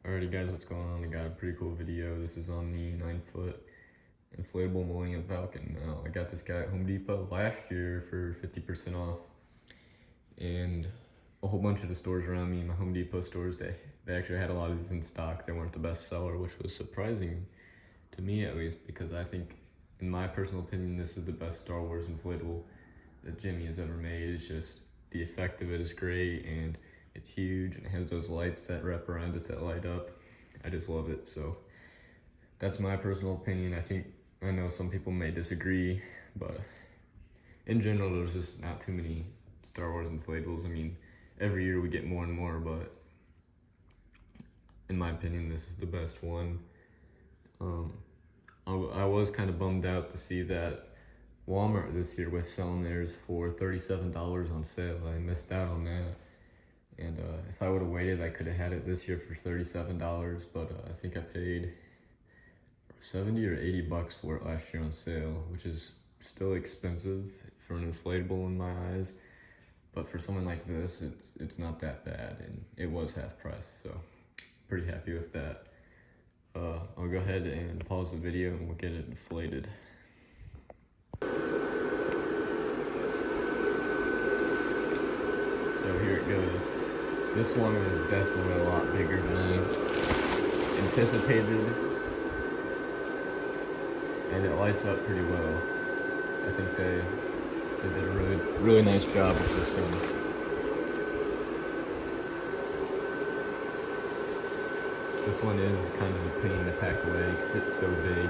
Alrighty guys, what's going on? I got a pretty cool video. This is on the 9-foot inflatable Millennium Falcon. Now, I got this guy at Home Depot last year for 50% off. And a whole bunch of the stores around me, my Home Depot stores, they actually had a lot of these in stock. They weren't the best seller, which was surprising to me at least, because I think, in my personal opinion, this is the best Star Wars inflatable that Jimmy has ever made. It's just, the effect of it is great, and it's huge, and it has those lights that wrap around it that light up. I just love it. So that's my personal opinion. I know some people may disagree, but in general, there's just not too many Star Wars inflatables. I mean, every year we get more and more, but in my opinion, this is the best one. I was kind of bummed out to see that Walmart this year was selling theirs for $37 on sale. I missed out on that. And if I would have waited, I could have had it this year for $37, but I think I paid 70 or 80 bucks for it last year on sale, which is still expensive for an inflatable in my eyes. But for something like this, it's not that bad, and it was half price, so pretty happy with that. I'll go ahead and pause the video and we'll get it inflated. So here it goes. This one was definitely a lot bigger than I anticipated, and it lights up pretty well. I think they did a really nice job with this one. This one is kind of a pain to pack away because it's so big.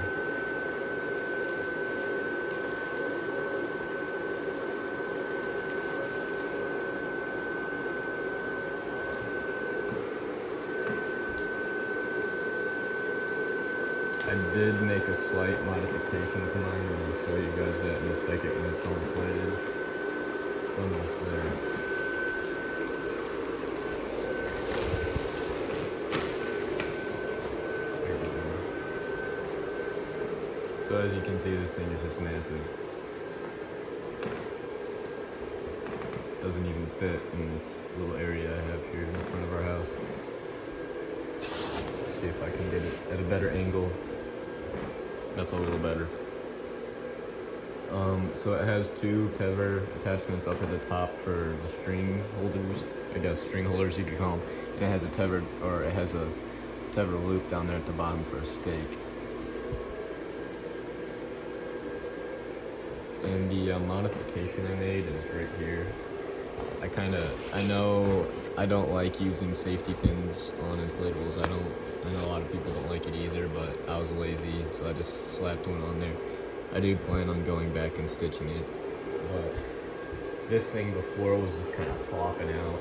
I did make a slight modification to mine, and I'll show you guys that in a second when it's all inflated. It's almost there. There we go. So as you can see, this thing is just massive. Doesn't even fit in this little area I have here in the front of our house. Let's see if I can get it at a better angle. That's a little better. So it has two tether attachments up at the top for the string holders. I guess string holders you could call them. And it has a tether loop down there at the bottom for a stake. And the modification I made is right here. I know I don't like using safety pins on inflatables. I know a lot of people don't like it either, but I was lazy, so I just slapped one on there. I do plan on going back and stitching it, but this thing before was just kind of flopping out,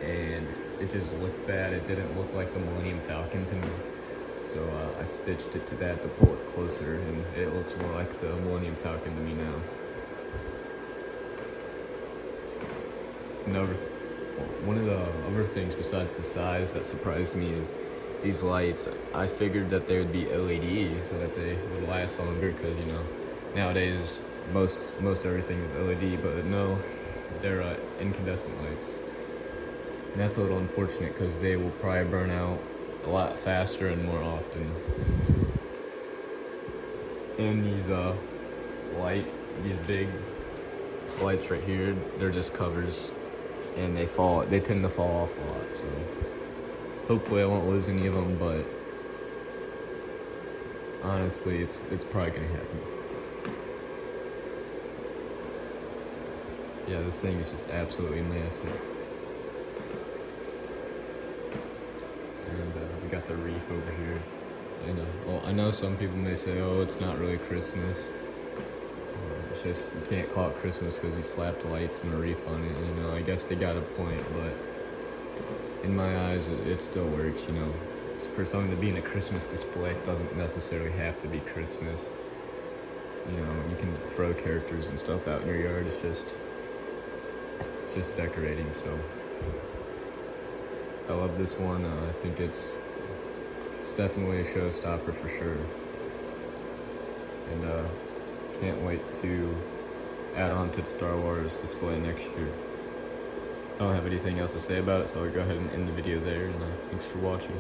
and it just looked bad. It didn't look like the Millennium Falcon to me, so I stitched it to that to pull it closer, and it looks more like the Millennium Falcon to me now. One of the other things besides the size that surprised me is these lights. I figured that they would be LED so that they would last longer, because you know nowadays most everything is LED, but no, they're incandescent lights. And that's a little unfortunate because they will probably burn out a lot faster and more often. And these big lights right here, they're just covers, and they tend to fall off a lot, so hopefully I won't lose any of them, but honestly it's probably gonna happen. Yeah, this thing is just absolutely massive. And we got the reef over here. And I know some people may say, oh, it's not really Christmas. It's just, you can't call it Christmas because you slapped lights and a reef on it. And, you know, I guess they got a point, but in my eyes, it still works, you know. For something to be in a Christmas display, it doesn't necessarily have to be Christmas. You know, you can throw characters and stuff out in your yard. It's just decorating, so. I love this one. I think it's definitely a showstopper for sure. And can't wait to add on to the Star Wars display next year. I don't have anything else to say about it, so I'll go ahead and end the video there, and thanks for watching.